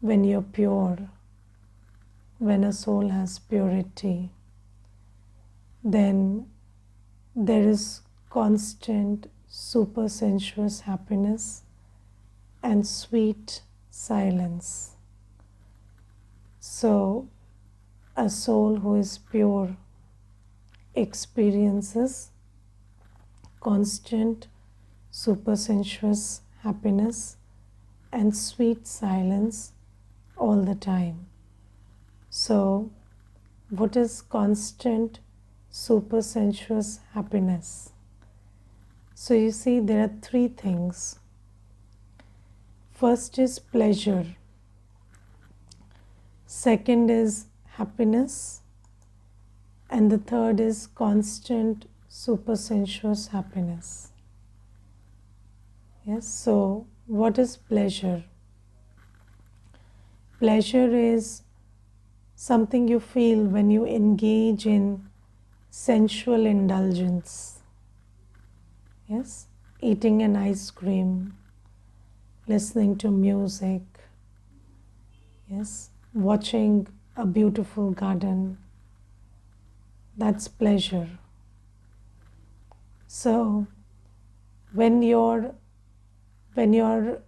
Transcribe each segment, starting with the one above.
when you're pure, when a soul has purity, then there is constant super sensuous happiness and sweet silence. So, a soul who is pure experiences constant super sensuous happiness and sweet silence all the time. So, what is constant super sensuous happiness? So, you see, there are three things. First is pleasure, second is happiness, and the third is constant super sensuous happiness. Yes, so what is pleasure? Pleasure is something you feel when you engage in sensual indulgence. Yes, eating an ice cream, listening to music, yes, watching a beautiful garden. That's pleasure. So when your inner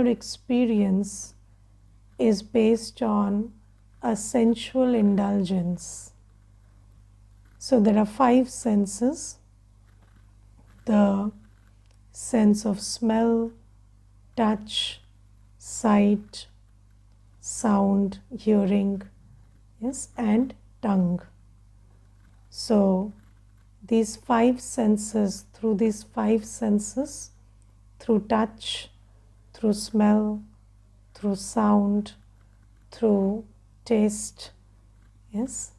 experience is based on a sensual indulgence, so there are five senses: the sense of smell, touch, sight, sound, hearing, yes, and tongue. So these five senses, through touch, through smell, through sound, through taste, yes,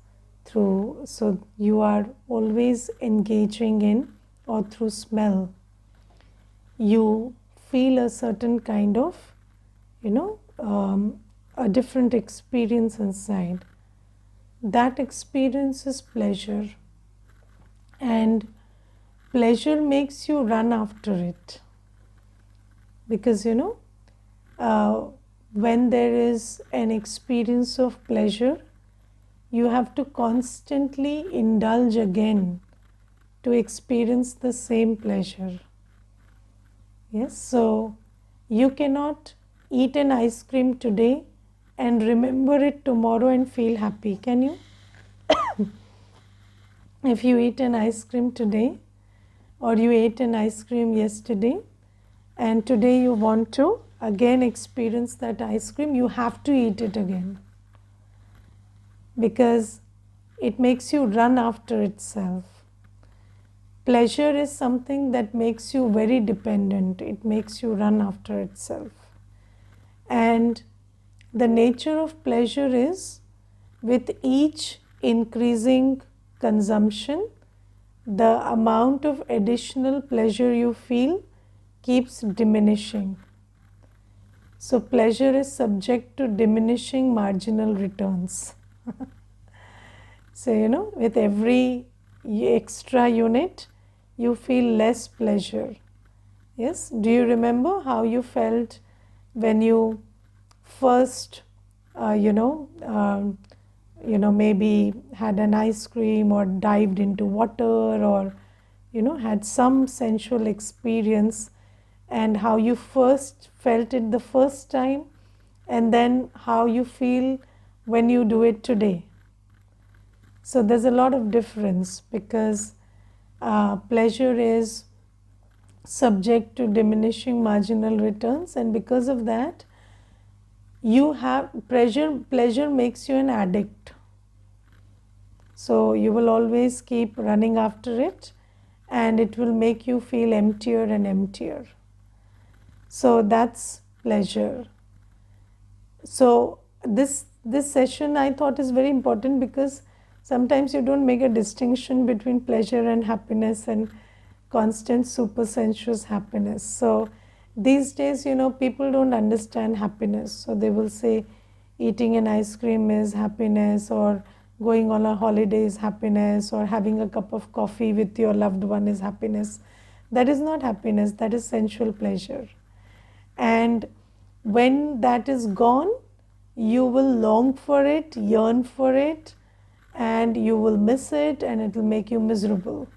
so you are always engaging in, or through smell, you feel a certain kind of, a different experience inside. That experience is pleasure, and pleasure makes you run after it, because when there is an experience of pleasure, you have to constantly indulge again to experience the same pleasure. Yes, so you cannot eat an ice cream today and remember it tomorrow and feel happy, can you? If you eat an ice cream today, or you ate an ice cream yesterday, and today you want to again experience that ice cream, you have to eat it again, because it makes you run after itself. Pleasure is something that makes you very dependent. It makes you run after itself. And the nature of pleasure is, with each increasing consumption, the amount of additional pleasure you feel keeps diminishing. So pleasure is subject to diminishing marginal returns. So, with every extra unit, you feel less pleasure. Yes, do you remember how you felt when you first, maybe had an ice cream, or dived into water, or, had some sensual experience, and how you first felt it the first time, and then how you feel when you do it today? So there's a lot of difference, because pleasure is subject to diminishing marginal returns, and because of that, you have pleasure makes you an addict. So you will always keep running after it, and it will make you feel emptier and emptier. So that's pleasure. So this session I thought is very important, because sometimes you don't make a distinction between pleasure and happiness and constant super sensuous happiness. So these days, people don't understand happiness. So they will say eating an ice cream is happiness, or going on a holiday is happiness, or having a cup of coffee with your loved one is happiness. That is not happiness, that is sensual pleasure. And when that is gone, you will long for it, yearn for it, and you will miss it, and it will make you miserable.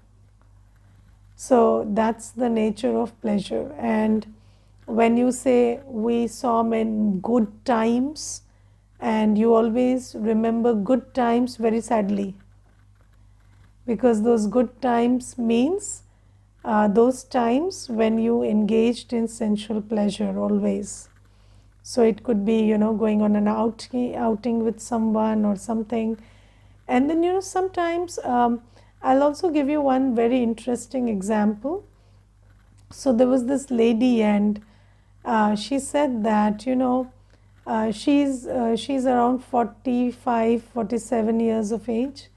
So that's the nature of pleasure. And when you say we saw men good times, and you always remember good times very sadly, because those good times means those times when you engaged in sensual pleasure always. So it could be, going on an outing with someone or something. And then, sometimes I'll also give you one very interesting example. So there was this lady, and she said that, she's around 45, 47 years of age.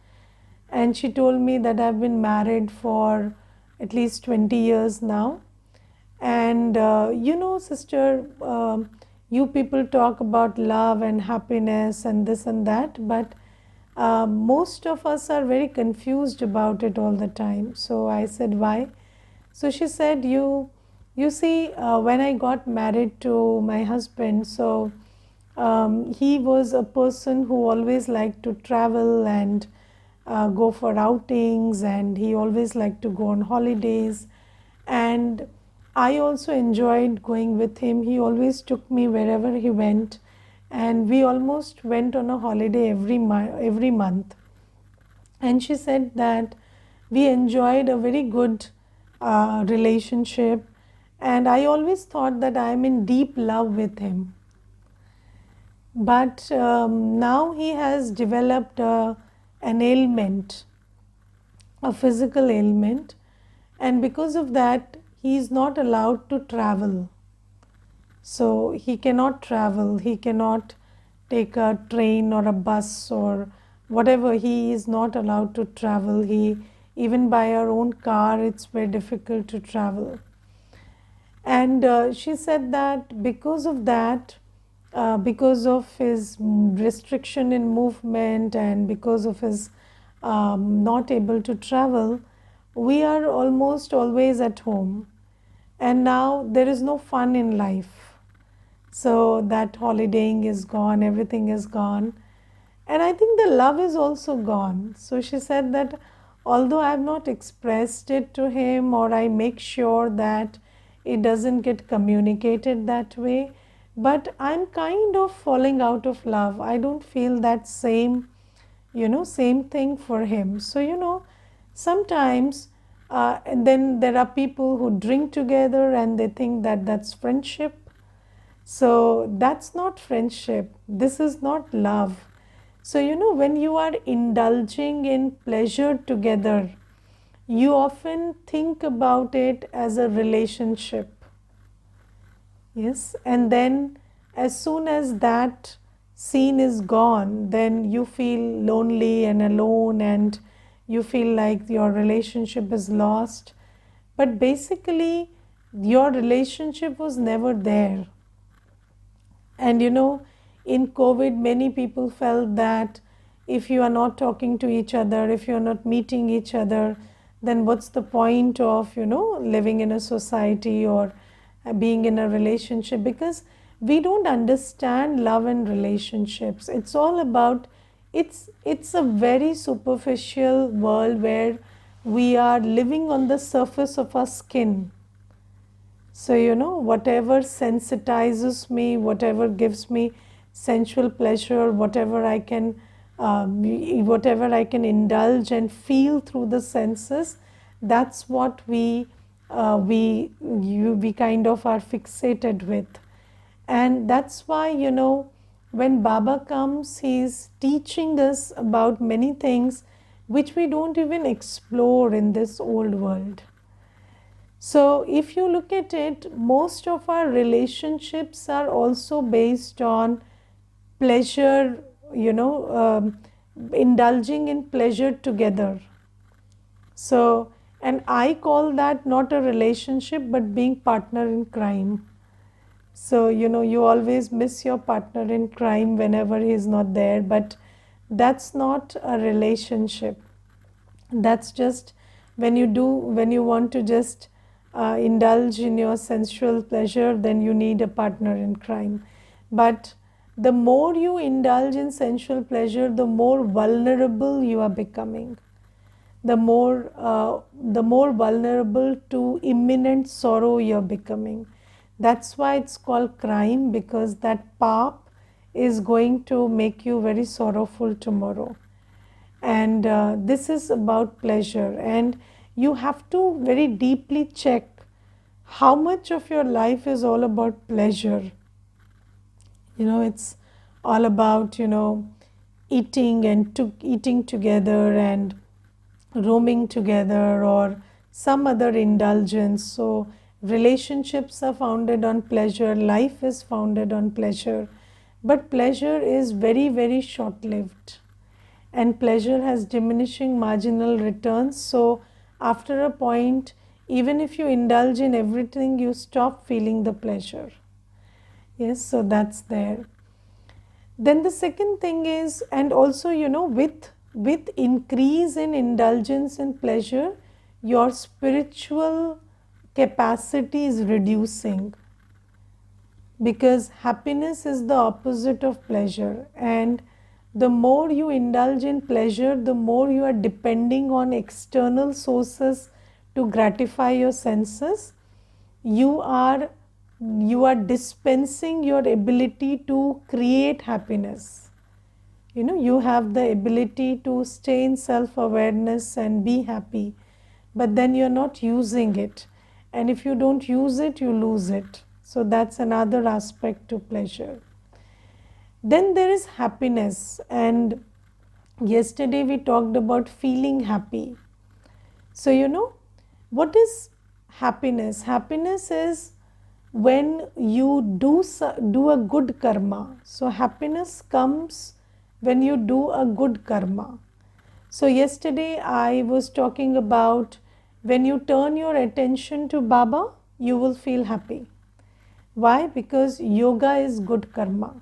And she told me that I've been married for at least 20 years now. And sister, you people talk about love and happiness and this and that, but most of us are very confused about it all the time. So I said, why? So she said, you see, when I got married to my husband, so he was a person who always liked to travel and go for outings, and he always liked to go on holidays. And I also enjoyed going with him. He always took me wherever he went, and we almost went on a holiday every month. And she said that we enjoyed a very good relationship, and I always thought that I am in deep love with him. But now he has developed an ailment, a physical ailment, and because of that, he is not allowed to travel. So he cannot travel, he cannot take a train or a bus or whatever. He is not allowed to travel. He, even by our own car, it's very difficult to travel. And she said that because of that, because of his restriction in movement and because of his not able to travel, we are almost always at home. And now there is no fun in life. So that holidaying is gone, everything is gone. And I think the love is also gone. So she said that although I have not expressed it to him, or I make sure that it doesn't get communicated that way, but I'm kind of falling out of love. I don't feel that same thing for him. So, sometimes, and then there are people who drink together and they think that that's friendship. So that's not friendship. This is not love. So, when you are indulging in pleasure together, you often think about it as a relationship. Yes, and then as soon as that scene is gone, then you feel lonely and alone, and you feel like your relationship is lost. But basically, your relationship was never there. And in COVID, many people felt that if you are not talking to each other, if you are not meeting each other, then what's the point of, living in a society or being in a relationship? Because we don't understand love and relationships. It's all about, it's a very superficial world where we are living on the surface of our skin. So, whatever sensitizes me, whatever gives me sensual pleasure, whatever I can indulge and feel through the senses, that's what we kind of are fixated with. And that's why, when Baba comes, he's teaching us about many things which we don't even explore in this old world. So if you look at it, most of our relationships are also based on pleasure, indulging in pleasure together. So, and I call that not a relationship but being partner in crime. So, you always miss your partner in crime whenever he is not there, but that's not a relationship. That's just when you want to just indulge in your sensual pleasure, then you need a partner in crime. But the more you indulge in sensual pleasure, the more vulnerable you are becoming. The more vulnerable to imminent sorrow you're becoming. That's why it's called crime, because that path is going to make you very sorrowful tomorrow. And this is about pleasure, and you have to very deeply check how much of your life is all about pleasure. It's all about eating and eating together and roaming together, or some other indulgence. So relationships are founded on pleasure, life is founded on pleasure, but pleasure is very, very short lived, and pleasure has diminishing marginal returns. So after a point, even if you indulge in everything, you stop feeling the pleasure. Yes, so that's there. Then the second thing is, and also with increase in indulgence and pleasure, your spiritual capacity is reducing, because happiness is the opposite of pleasure, and the more you indulge in pleasure, the more you are depending on external sources to gratify your senses. You are dispensing your ability to create happiness. You have the ability to stay in self-awareness and be happy, but then you're not using it, and if you don't use it, you lose it. So that's another aspect to pleasure. Then there is happiness, and yesterday we talked about feeling happy. So what is happiness? Happiness is when you do a good karma. So happiness comes when you do a good karma. So yesterday I was talking about when you turn your attention to Baba, you will feel happy. Why? Because yoga is good karma.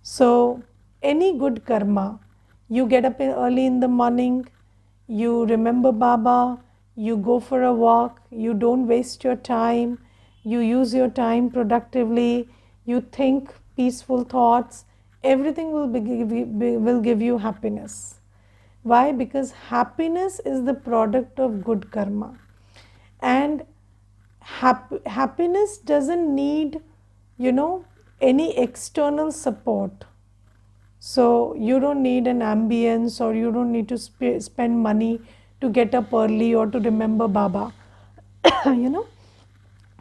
So any good karma, you get up early in the morning, you remember Baba, you go for a walk, you don't waste your time, you use your time productively, you think peaceful thoughts, everything will give you happiness. Why? Because happiness is the product of good karma, and happiness doesn't need any external support. So you don't need an ambience, or you don't need to spend money to get up early or to remember Baba.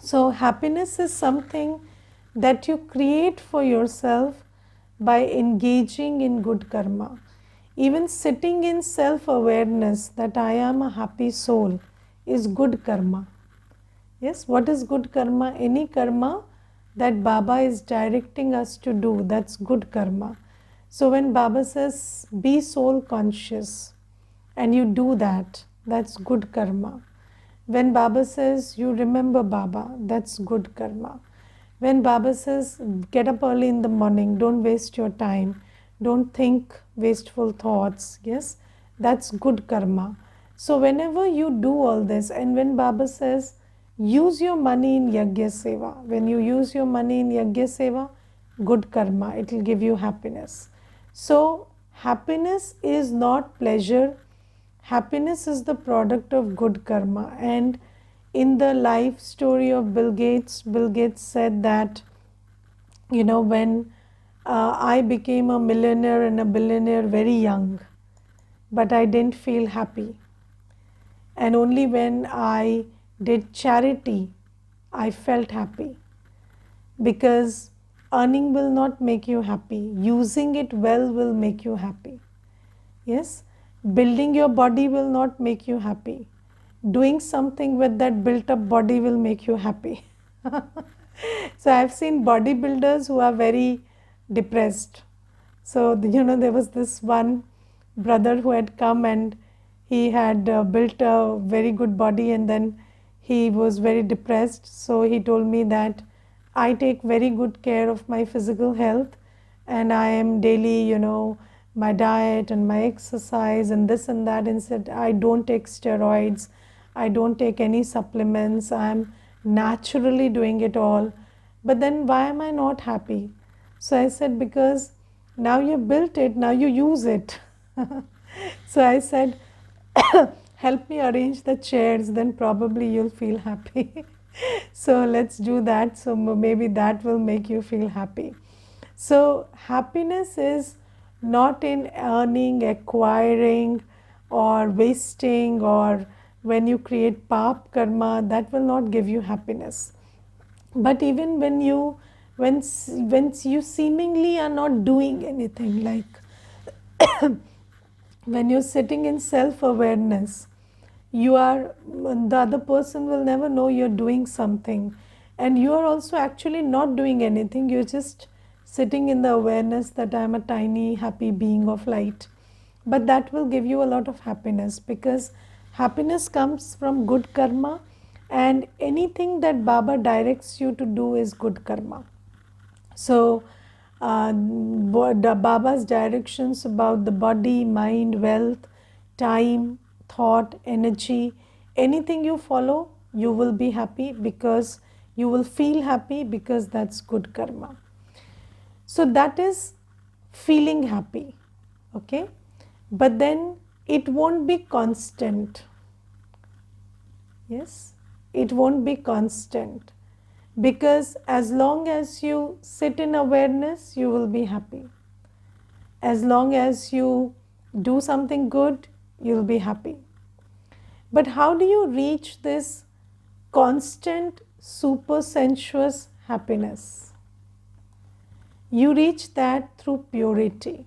So happiness is something that you create for yourself by engaging in good karma. Even sitting in self-awareness that I am a happy soul is good karma. Yes, what is good karma? Any karma that Baba is directing us to do, that's good karma. So when Baba says be soul conscious and you do that, that's good karma. When Baba says you remember Baba, that's good karma. When Baba says get up early in the morning, don't waste your time, don't think wasteful thoughts, yes, that's good karma. So whenever you do all this, and when Baba says use your money in Yagya Seva, when you use your money in Yagya Seva, good karma, it will give you happiness. So happiness is not pleasure. Happiness is the product of good karma. And in the life story of Bill Gates said that, when I became a millionaire and a billionaire very young, but I didn't feel happy. And only when I did charity, I felt happy. Because earning will not make you happy. Using it well will make you happy. Yes, building your body will not make you happy. Doing something with that built up body will make you happy. So I've seen bodybuilders who are very depressed. So there was this one brother who had come, and he had built a very good body, and then he was very depressed. So he told me that I take very good care of my physical health, and I am daily, my diet and my exercise and this and that. And said I don't take steroids, I don't take any supplements, I'm naturally doing it all. But then why am I not happy? So I said, because now you built it, now you use it. So I said, help me arrange the chairs, then probably you'll feel happy. So let's do that. So maybe that will make you feel happy. So happiness is not in earning, acquiring, or wasting, or when you create pap karma, that will not give you happiness. But even when you seemingly are not doing anything, like when you're sitting in self-awareness, you are, the other person will never know you're doing something, and you are also actually not doing anything, you're just sitting in the awareness that I'm a tiny happy being of light. But that will give you a lot of happiness, because happiness comes from good karma, and anything that Baba directs you to do is good karma. So, Baba's directions about the body, mind, wealth, time, thought, energy, anything you follow, you will be happy, because you will feel happy, because that's good karma. So, that is feeling happy, okay? But then it won't be constant. Yes, it won't be constant, because as long as you sit in awareness, you will be happy. As long as you do something good, you'll be happy. But how do you reach this constant, super sensuous happiness? You reach that through purity.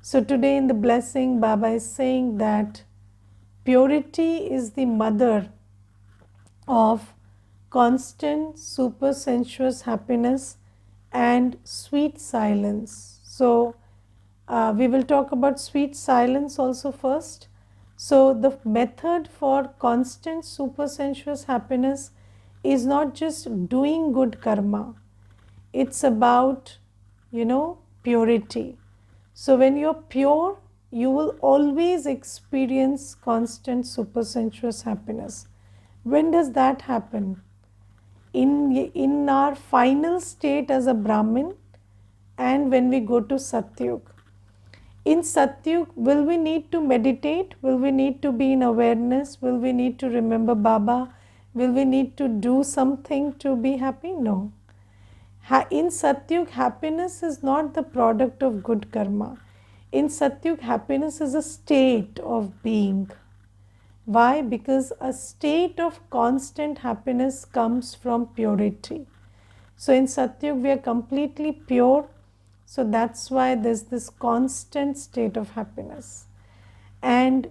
So today in the blessing, Baba is saying that purity is the mother of constant, super sensuous happiness and sweet silence. So, we will talk about sweet silence also first. So, the method for constant, super sensuous happiness is not just doing good karma, it's about, purity. So, when you're pure, you will always experience constant, super sensuous happiness. When does that happen? In our final state as a Brahmin, and when we go to Satyug. In Satyug, will we need to meditate? Will we need to be in awareness? Will we need to remember Baba? Will we need to do something to be happy? No. In Satyug, happiness is not the product of good karma. In Satyug, happiness is a state of being. Why? Because a state of constant happiness comes from purity. So in Satyug we are completely pure. So that's why there's this constant state of happiness. And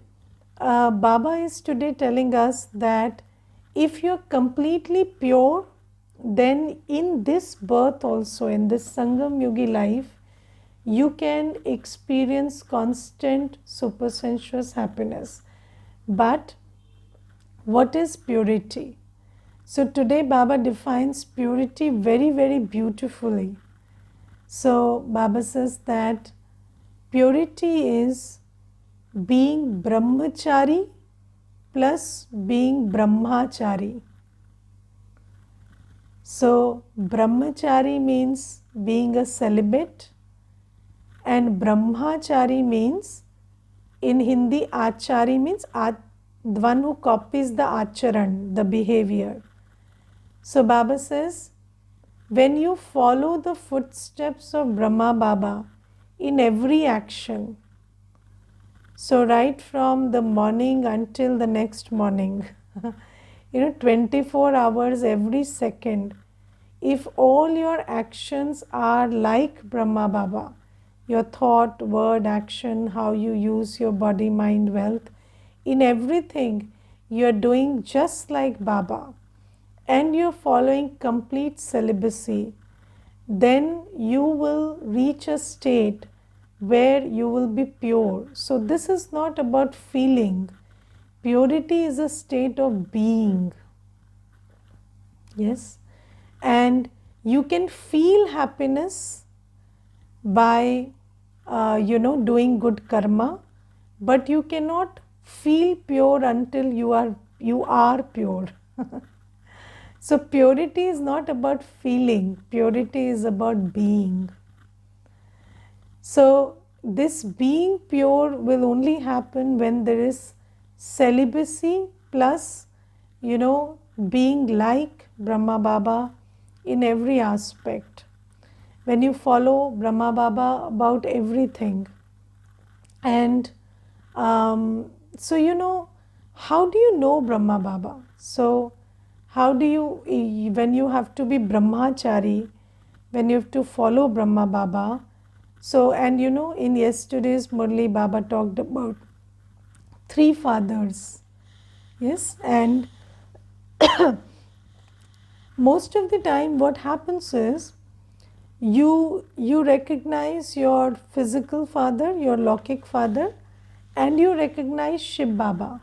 Baba is today telling us that if you're completely pure, then in this birth also, in this Sangam Yugi life, you can experience constant super sensuous happiness. But what is purity? So today Baba defines purity very, very beautifully. So Baba says that purity is being brahmachari plus being brahmachari. So brahmachari means being a celibate, and brahmachari means, in Hindi, achari means the one who copies the acharan, the behavior. So Baba says, when you follow the footsteps of Brahma Baba in every action, so right from the morning until the next morning, 24 hours every second, if all your actions are like Brahma Baba, your thought, word, action, how you use your body, mind, wealth, in everything you are doing just like Baba, and you're following complete celibacy, then you will reach a state where you will be pure. So this is not about feeling. Purity is a state of being. Yes. And you can feel happiness by, doing good karma, but you cannot feel pure until you are You are pure. So purity is not about feeling, purity is about being. So this being pure will only happen when there is celibacy plus, being like Brahma Baba in every aspect. When you follow Brahma Baba about everything. And so, how do you know Brahma Baba? So, how do you, when you have to be brahmachari, when you have to follow Brahma Baba? So, and in yesterday's Murli, Baba talked about three fathers. Yes, and most of the time, what happens is you recognize your physical father, your Lokik father, and you recognize Shiv Baba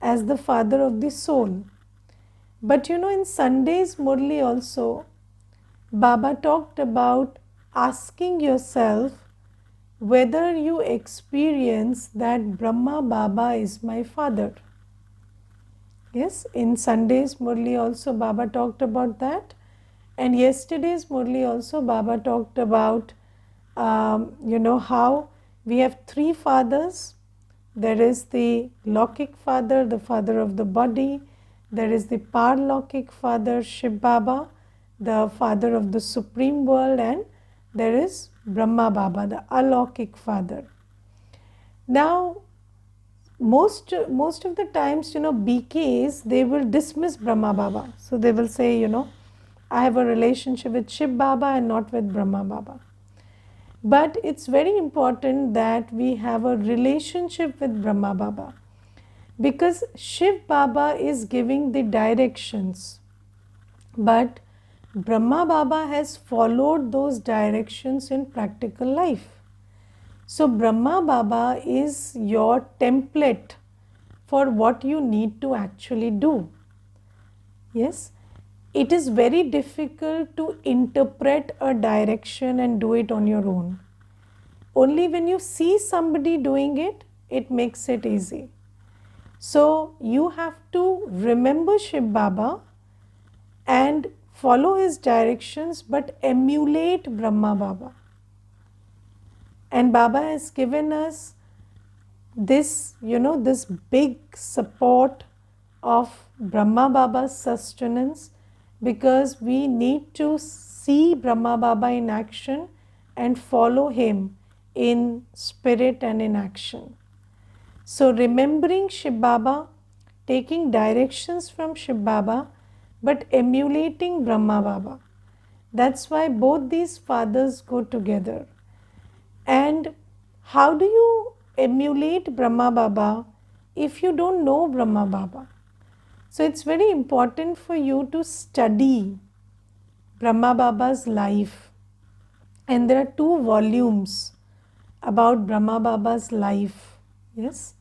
as the father of the soul. But in Sunday's Murli also, Baba talked about asking yourself whether you experience that Brahma Baba is my father. Yes, in Sunday's Murli also Baba talked about that. And yesterday's Murli also Baba talked about, how we have three fathers. There is the Lokik father, the father of the body. There is the Parlokik father, Shiv Baba, the father of the supreme world. And there is Brahma Baba, the Alokik father. Now, most of the times, BKs, they will dismiss Brahma Baba. So they will say, I have a relationship with Shiv Baba and not with Brahma Baba. But it's very important that we have a relationship with Brahma Baba, because Shiv Baba is giving the directions, but Brahma Baba has followed those directions in practical life. So Brahma Baba is your template for what you need to actually do. Yes, it is very difficult to interpret a direction and do it on your own. Only when you see somebody doing it, it makes it easy. So you have to remember Shiv Baba and follow his directions, but emulate Brahma Baba. And Baba has given us this, this big support of Brahma Baba's sustenance, because we need to see Brahma Baba in action and follow him in spirit and in action. So remembering Shiv Baba, taking directions from Shiv Baba, but emulating Brahma Baba. That's why both these fathers go together. And how do you emulate Brahma Baba if you don't know Brahma Baba? So it's very important for you to study Brahma Baba's life. And there are 2 volumes about Brahma Baba's life. Yes,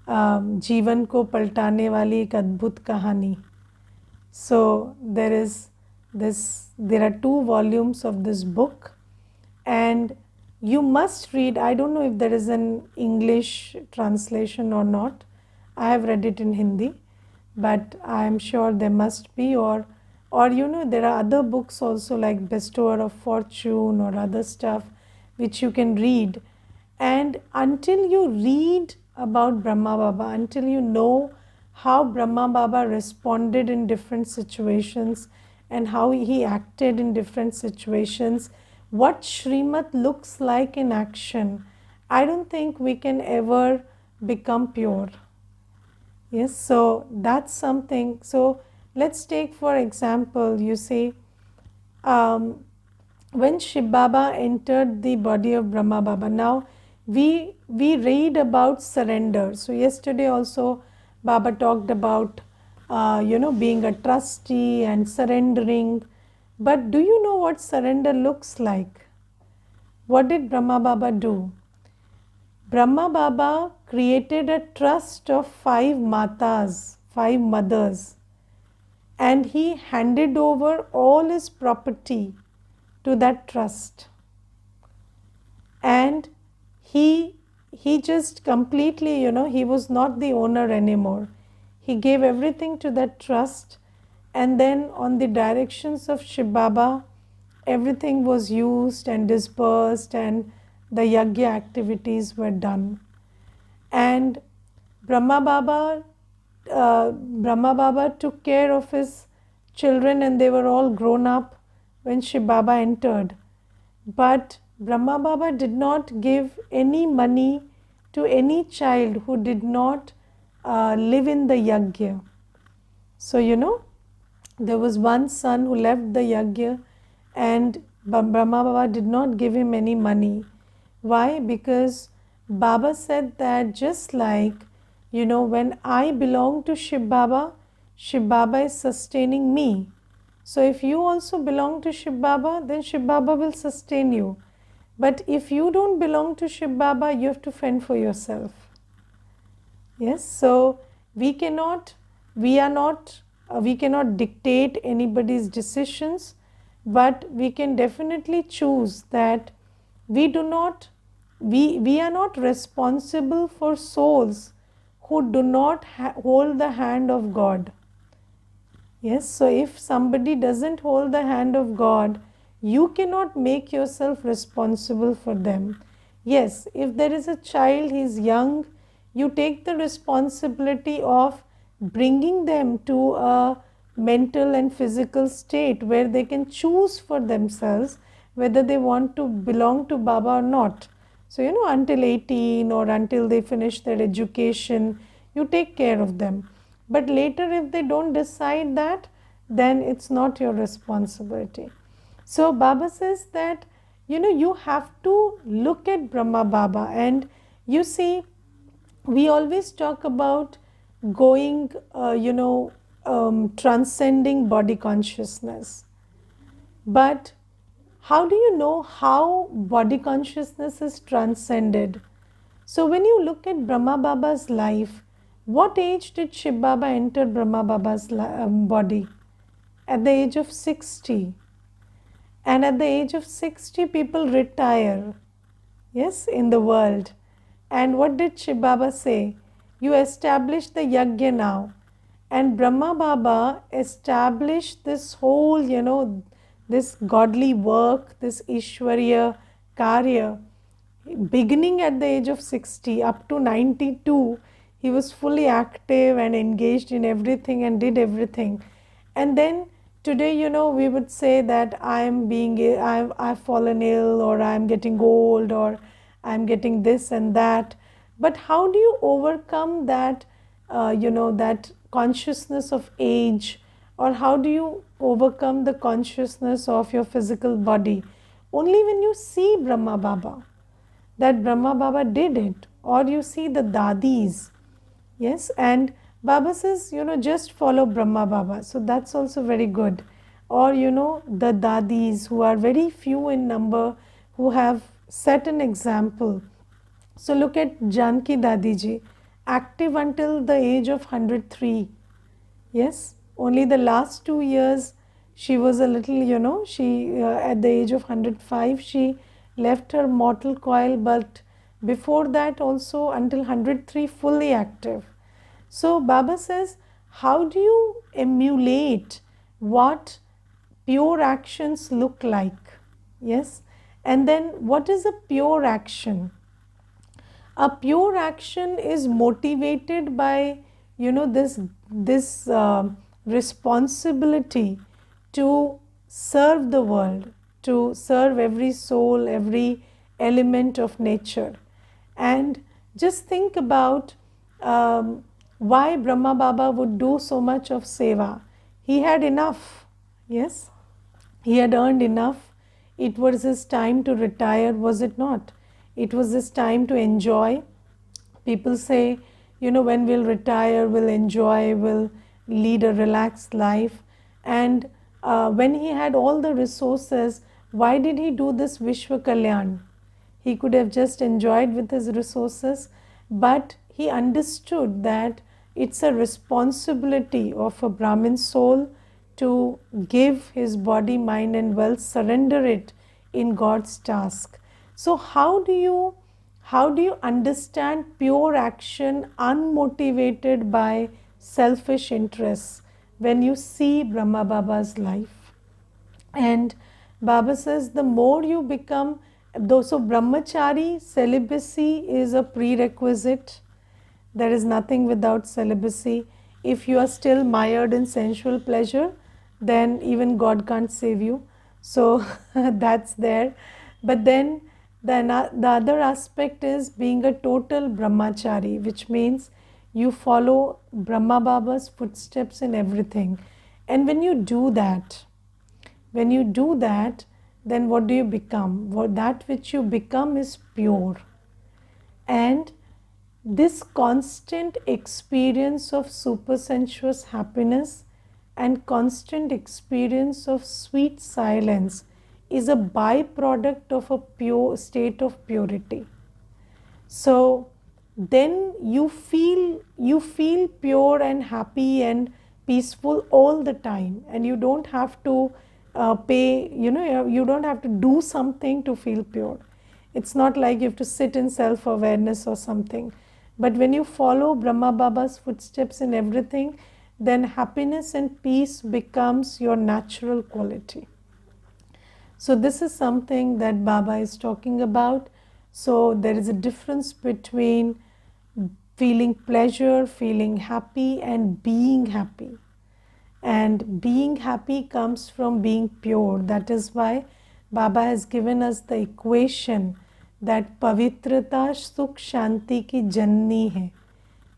जीवन को पलटाने वाली एक अद्भुत कहानी. So there are 2 volumes of this book, and you must read. I don't know if there is an English translation or not. I have read it in Hindi, but I am sure there must be, or there are other books also, like Bestower of Fortune or other stuff which you can read. And until you read about Brahma Baba, until you know how Brahma Baba responded in different situations and how he acted in different situations, what Srimad looks like in action, I don't think we can ever become pure. Yes, so that's something. So let's take for example, you see, when Shiv Baba entered the body of Brahma Baba, now we read about surrender. So yesterday also Baba talked about being a trustee and surrendering. But do you know what surrender looks like? What did Brahma Baba do? Brahma Baba created a trust of 5 matas, 5 mothers, and he handed over all his property to that trust. And he just completely, he was not the owner anymore. he gave everything to that trust, and then on the directions of Shiv Baba, everything was used and dispersed, and the yagya activities were done. And Brahma Baba, Brahma Baba took care of his children, and they were all grown up when Shiv Baba entered. But Brahma Baba did not give any money to any child who did not live in the yagya. So, there was one son who left the yagya, and Brahma Baba did not give him any money. Why? Because Baba said that just like, when I belong to Shiv Baba is sustaining me. So if you also belong to Shiv Baba, then Shiv Baba will sustain you. But if you don't belong to Shiv Baba, you have to fend for yourself. Yes, so we cannot dictate anybody's decisions, but we can definitely choose that we are not responsible for souls who do not hold the hand of God. Yes, so if somebody doesn't hold the hand of God, you cannot make yourself responsible for them. Yes, if there is a child, he is young, you take the responsibility of bringing them to a mental and physical state where they can choose for themselves whether they want to belong to Baba or not. So, until 18 or until they finish their education, you take care of them. But later, if they don't decide that, then it's not your responsibility. So Baba says that, you have to look at Brahma Baba. And you see, we always talk about going, transcending body consciousness. But how do you know how body consciousness is transcended? So when you look at Brahma Baba's life, what age did Shiv Baba enter Brahma Baba's body? At the age of 60. And at the age of 60, people retire, yes, in the world. And what did Shiv Baba say? You establish the yagya now. And Brahma Baba established this whole, this godly work, this Ishwariya Karya, beginning at the age of 60 up to 92. He was fully active and engaged in everything and did everything. And then today, we would say that I've fallen ill, or I'm getting old, or I'm getting this and that. But how do you overcome that, that consciousness of age, or how do you overcome the consciousness of your physical body? Only when you see Brahma Baba, that Brahma Baba did it, or you see the dadis. Yes, and Baba says, just follow Brahma Baba. So that's also very good. Or, the dadis, who are very few in number, who have set an example. So look at Janki Dadiji, active until the age of 103. Yes, only the last 2 years she was a little, she at the age of 105, she left her mortal coil, but before that also until 103 fully active. So Baba says, how do you emulate what pure actions look like? Yes, and then what is a pure action? A pure action is motivated by, this responsibility to serve the world, to serve every soul, every element of nature. And just think about why Brahma Baba would do so much of seva. He had enough, yes, he had earned enough. It was his time to retire, was it not? It was his time to enjoy. People say, when we'll retire, we'll enjoy, we'll lead a relaxed life. And when he had all the resources, why did he do this Vishwa Kalyan? He could have just enjoyed with his resources, but he understood that it's a responsibility of a Brahmin soul to give his body, mind and wealth, surrender it in God's task. So how do you understand pure action unmotivated by selfish interests when you see Brahma Baba's life. And Baba says the more you become, though, so brahmachari, celibacy is a prerequisite. There is nothing without celibacy. If you are still mired in sensual pleasure, then even God can't save you. So that's there. But then the other aspect is being a total brahmachari, which means you follow Brahma Baba's footsteps in everything. And when you do that, then what do you become? That which you become is pure. And this constant experience of supersensuous happiness and constant experience of sweet silence is a byproduct of a pure state of purity. So then you feel pure and happy and peaceful all the time, and you don't have to pay, you don't have to do something to feel pure. It's not like you have to sit in self-awareness or something. But when you follow Brahma Baba's footsteps in everything, then happiness and peace becomes your natural quality. So this is something that Baba is talking about. So there is a difference between feeling pleasure, feeling happy, and being happy. And being happy comes from being pure. That is why Baba has given us the equation that pavitrata sukh shanti ki janni hai.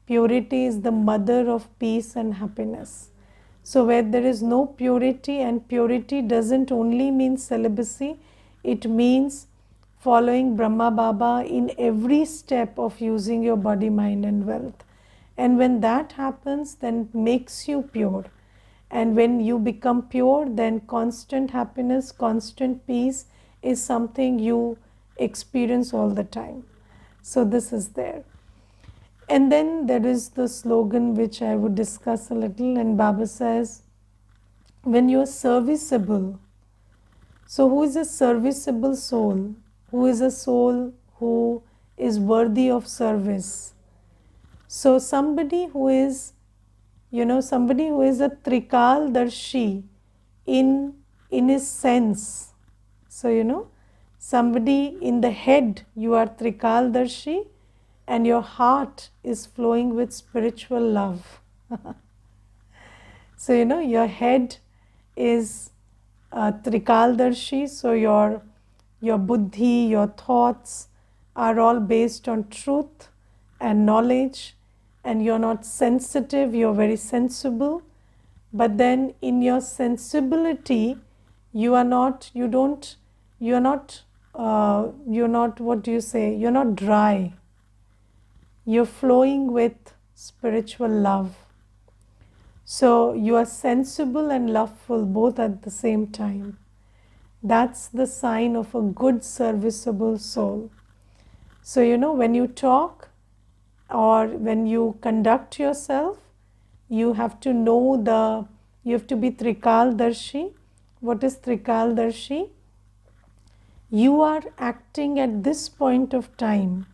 Purity is the mother of peace and happiness. So where there is no purity, and purity doesn't only mean celibacy, it means following Brahma Baba in every step of using your body, mind and wealth. And when that happens, then it makes you pure. And when you become pure, then constant happiness, constant peace is something you experience all the time. So this is there. And then there is the slogan which I would discuss a little, and Baba says, when you are serviceable. So who is a serviceable soul? Who is a soul who is worthy of service? So somebody who is, somebody who is a Trikal Darshi in his sense. So, somebody in the head, you are Trikal Darshi, and your heart is flowing with spiritual love. So, your head is Trikaldarshi, so your buddhi, your thoughts are all based on truth and knowledge, and you're not sensitive, you're very sensible. But then in your sensibility, you're not, what do you say? You're not dry. You're flowing with spiritual love. So you are sensible and loveful both at the same time. That's the sign of a good serviceable soul. So when you talk or when you conduct yourself, you have to know you have to be Trikal Darshi. What is Trikal Darshi? You are acting at this point of time,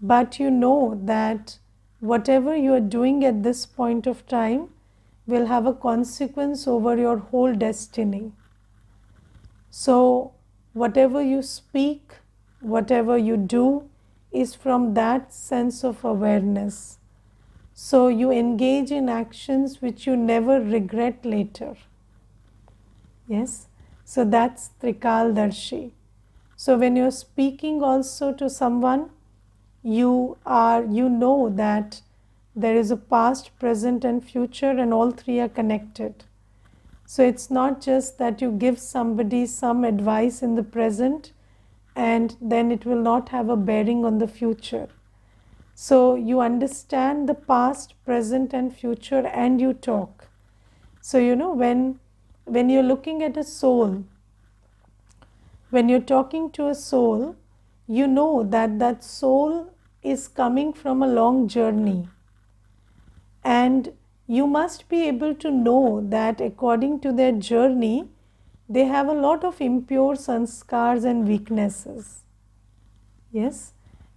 but you know that whatever you are doing at this point of time will have a consequence over your whole destiny. So whatever you speak, whatever you do is from that sense of awareness. So you engage in actions which you never regret later. Yes, so that's Trikal Darshi. So when you're speaking also to someone, you know that there is a past, present and future, and all three are connected. So it's not just that you give somebody some advice in the present and then it will not have a bearing on the future. So you understand the past, present and future, and you talk. So when you're looking at a soul, when you're talking to a soul, you know that soul is coming from a long journey. And you must be able to know that according to their journey, they have a lot of impure sanskars and weaknesses. Yes?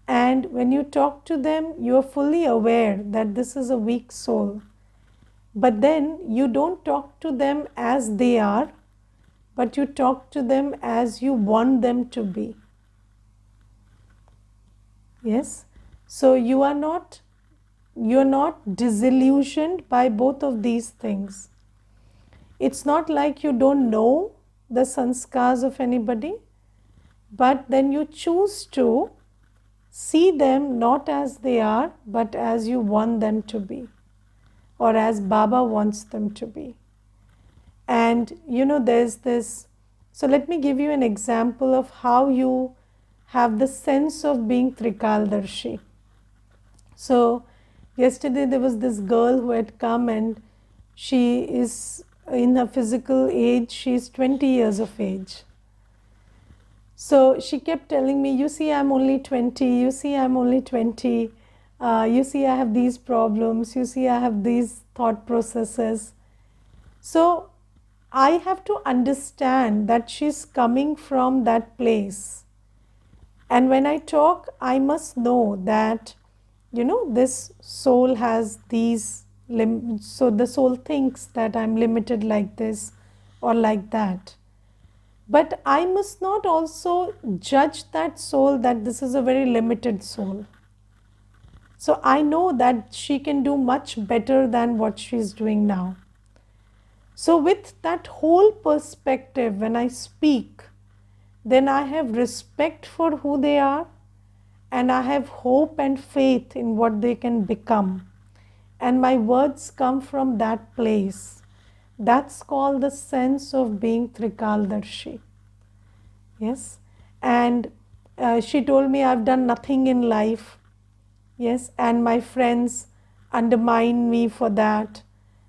And when you talk to them, you are fully aware that this is a weak soul. But then you don't talk to them as they are, but you talk to them as you want them to be. Yes? So you're not disillusioned by both of these things. It's not like you don't know the sanskars of anybody, but then you choose to see them not as they are, but as you want them to be, or as Baba wants them to be. And there's this. So let me give you an example of how you have the sense of being Trikaldarshi. So yesterday there was this girl who had come, and she is in her physical age, she is 20 years of age. So she kept telling me, you see, I'm only 20, you see, I'm only 20, you see, I have these problems, you see, I have these thought processes. So I have to understand that she's coming from that place. And when I talk, I must know that, this soul has these, so the soul thinks that I'm limited like this or like that. But I must not also judge that soul that this is a very limited soul. So I know that she can do much better than what she's doing now. So with that whole perspective, when I speak, then I have respect for who they are, and I have hope and faith in what they can become. And my words come from that place. That's called the sense of being Trikaldarshi. Yes. And she told me I've done nothing in life. Yes. And my friends undermine me for that.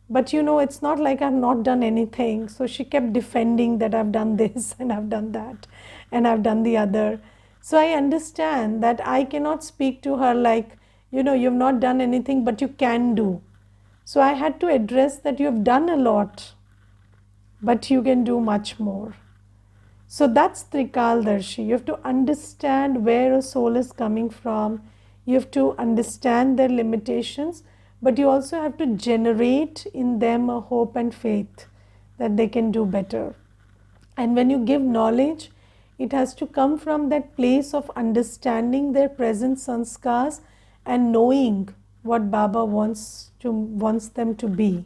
But it's not like I've not done anything. So she kept defending that I've done this and I've done that and I've done the other. So I understand that I cannot speak to her like, you've not done anything, but you can do. So I had to address that you've done a lot, but you can do much more. So that's Trikaldarshi. You have to understand where a soul is coming from. You have to understand their limitations, but you also have to generate in them a hope and faith that they can do better. And when you give knowledge, it has to come from that place of understanding their present sanskars and knowing what Baba wants them to be.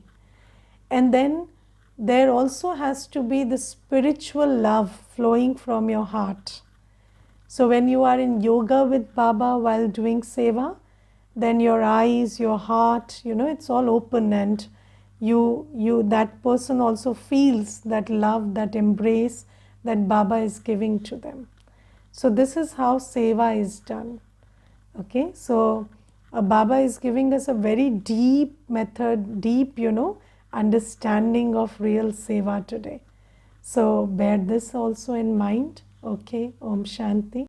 And then there also has to be the spiritual love flowing from your heart. So when you are in yoga with Baba while doing seva, then your eyes, your heart, it's all open, and that person also feels that love, that embrace that Baba is giving to them. So this is how seva is done. Okay, so Baba is giving us a very deep method, deep, understanding of real seva today. So bear this also in mind. Okay, Om Shanti.